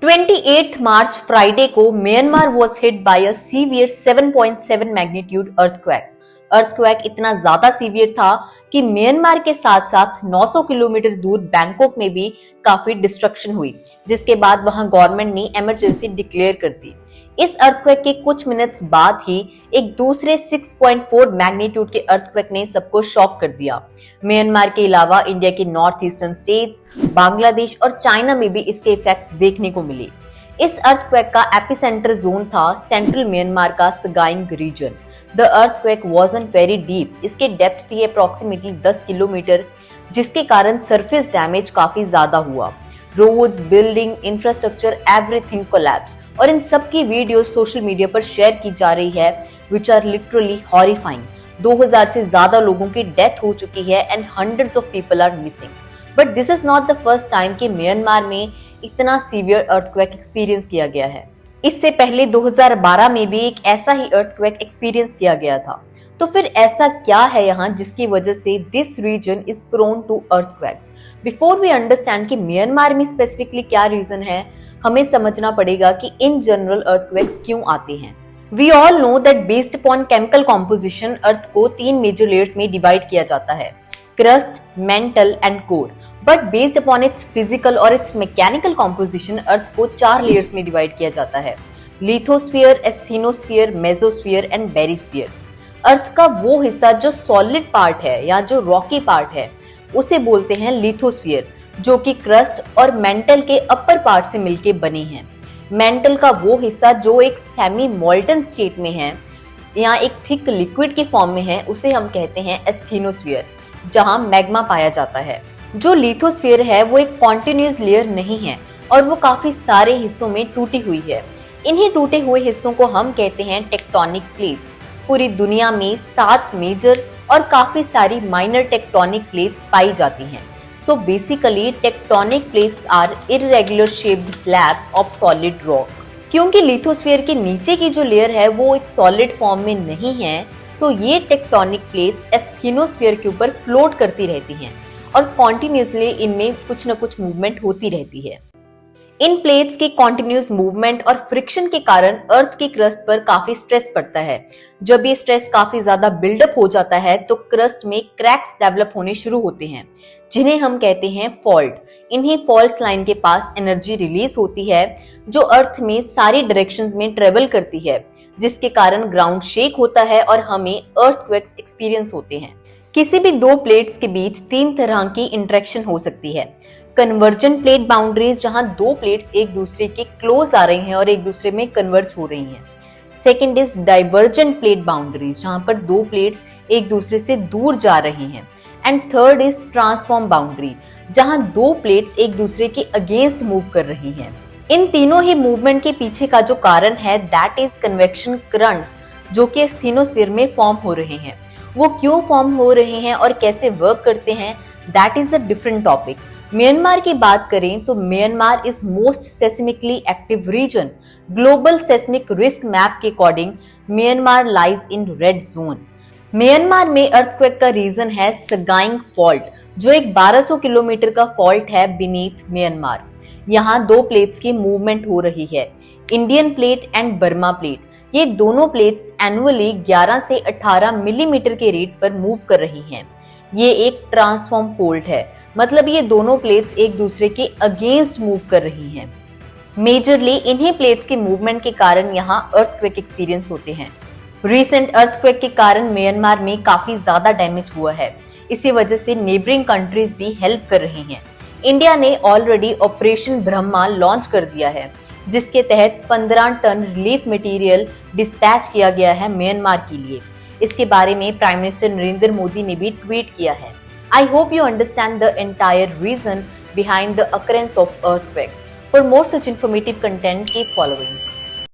28th March Friday को Myanmar was hit by a severe 7.7 magnitude earthquake. Earthquake इतना ज्यादा severe था कि म्यांमार के साथ साथ 900 किलोमीटर दूर बैंकॉक में भी काफी डिस्ट्रक्शन हुई, जिसके बाद वहां गवर्नमेंट ने इमरजेंसी डिक्लेयर कर दी। इस अर्थक्वेक के कुछ मिनट्स बाद ही एक दूसरे 6.4 मैग्नीट्यूड के अर्थक्वेक ने सबको शॉक कर दिया। म्यांमार के अलावा इंडिया के नॉर्थ ईस्टर्न स्टेट्स, बांग्लादेश और चाइना में भी इसके इफेक्ट्स देखने को मिले। इस अर्थक्वेक का एपिसेंटर जोन था सेंट्रल म्यांमार का Sagaing region. The earthquake wasn't very deep, इसके डेप्थ थी अप्रोक्सीमेटली 10 किलोमीटर, जिसके कारण सरफेस डैमेज काफी ज्यादा हुआ। Roads, building, infrastructure, everything collapse, और इन सब की वीडियो सोशल मीडिया पर शेयर की जा रही है, विच आर लिटरली हॉरिफाइंग। 2000 से ज्यादा लोगों की डेथ हो चुकी है and hundreds of people are missing. But this is not the first time कि म्यांमार में इतना सीवियर अर्थक्वेक एक्सपीरियंस किया गया है। इससे पहले 2012 में भी एक ऐसा ही अर्थक्वेक एक्सपीरियंस किया गया था। तो फिर ऐसा क्या है यहाँ जिसकी वजह से this region is prone to earthquakes? Before we understand कि म्यांमार में स्पेसिफिकली क्या रीजन है, हमें समझना पड़ेगा कि इन जनरल अर्थक्वेक्स क्यों आते हैं। We all know that based upon chemical composition earth को 3 मेजर लेयर्स में डिवाइड किया जाता है, crust, mantle and core. But based upon its physical और इट्स मैकेनिकल कॉम्पोजिशन अर्थ को 4 लेयर्स में डिवाइड किया जाता है, lithosphere, asthenosphere, mesosphere and barysphere. Earth का वो हिस्सा जो सॉलिड पार्ट है या जो रॉकी पार्ट है उसे बोलते हैं लिथोस्फीयर, जो कि क्रस्ट और मेंटल के अपर पार्ट से मिलके बनी है। मेंटल का वो हिस्सा जो एक सेमी मोल्टन स्टेट में है या एक थिक लिक्विड के फॉर्म में है, उसे हम कहते हैं एस्थेनोस्फीयर, जहां मैग्मा पाया जाता है। जो लिथोस्फीयर है वो एक कॉन्टिन्यूअस लेयर नहीं है और वो काफी सारे हिस्सों में टूटी हुई है। इन्हीं टूटे हुए हिस्सों को हम कहते हैं टेक्टोनिक प्लेट्स। पूरी दुनिया में 7 मेजर और काफी सारी माइनर टेक्टोनिक प्लेट्स पाई जाती हैं। So basically tectonic plates are irregular shaped slabs of solid rock. क्योंकि लिथोस्फीयर के नीचे की जो लेयर है वो एक सॉलिड फॉर्म में नहीं है, तो ये टेक्टोनिक प्लेट्स एस्थेनोस्फीयर के ऊपर फ्लोट करती रहती हैं और कॉन्टिन्यूसली इनमें कुछ न कुछ मूवमेंट होती रहती है। इन प्लेट्स के कॉन्टिन्यूस मूवमेंट और फ्रिक्शन के कारण अर्थ की क्रस्ट पर काफी स्ट्रेस पड़ता है। जब ये स्ट्रेस काफी ज्यादा बिल्डअप हो जाता है तो क्रस्ट में क्रैक्स डेवलप होने शुरू होते हैं, जिन्हें हम कहते हैं फॉल्ट। इन्हीं फॉल्ट लाइन के पास एनर्जी रिलीज होती है जो अर्थ में सारी डायरेक्शंस में ट्रेवल करती है, जिसके कारण ग्राउंड शेक होता है और हमें अर्थक्वेक्स एक्सपीरियंस होते हैं। किसी भी 2 प्लेट्स के बीच 3 तरह की इंटरेक्शन हो सकती है। कन्वर्जन प्लेट बाउंड्रीज, जहां 2 प्लेट्स एक दूसरे के क्लोज आ रही हैं और एक दूसरे में कन्वर्ज हो रही हैं। Second is divergent plate boundaries, जहां पर 2 प्लेट्स एक दूसरे से दूर जा रही हैं। And third is transform boundary, जहां 2 प्लेट्स एक दूसरे के अगेंस्ट मूव कर रही हैं। इन तीनों ही मूवमेंट के पीछे का जो कारण है दैट इज कन्वेक्शन करंट्स, जो कि एस्थेनोस्फीयर में फॉर्म हो रहे हैं। वो क्यों फॉर्म हो रहे हैं और कैसे वर्क करते हैं, that is a different topic. Myanmar की बात करें तो Myanmar is most seismically active region. Global seismic risk map के according Myanmar lies in red zone. Myanmar में अर्थक्वेक का रीजन है सगाइंग फॉल्ट, जो एक 1200 किलोमीटर का फॉल्ट है बीनीथ म्यांमार। यहाँ 2 प्लेट्स की मूवमेंट हो रही है, Indian plate and Burma plate. ये दोनों प्लेट्स एनुअली 11 से 18 मिलीमीटर के रेट पर मूव कर रही हैं। ये एक ट्रांसफॉर्म फॉल्ट है, मतलब ये दोनों प्लेट्स एक दूसरे के अगेंस्ट मूव कर रही हैं। मेजरली इन्हीं प्लेट्स के मूवमेंट के कारण यहाँ अर्थक्वेक एक्सपीरियंस होते हैं। रिसेंट अर्थक्वेक के कारण म्यांमार में काफी ज्यादा डैमेज हुआ है। इसी वजह से नेबरिंग कंट्रीज भी हेल्प कर रही हैं। इंडिया ने ऑलरेडी ऑपरेशन ब्रह्मा लॉन्च कर दिया है, जिसके तहत 15 टन रिलीफ मटेरियल डिस्पैच किया गया है म्यांमार के लिए। इसके बारे में प्राइम मिनिस्टर नरेंद्र मोदी ने भी ट्वीट किया है। I hope you understand the entire reason behind the occurrence of earthquakes. For more such informative content, keep following.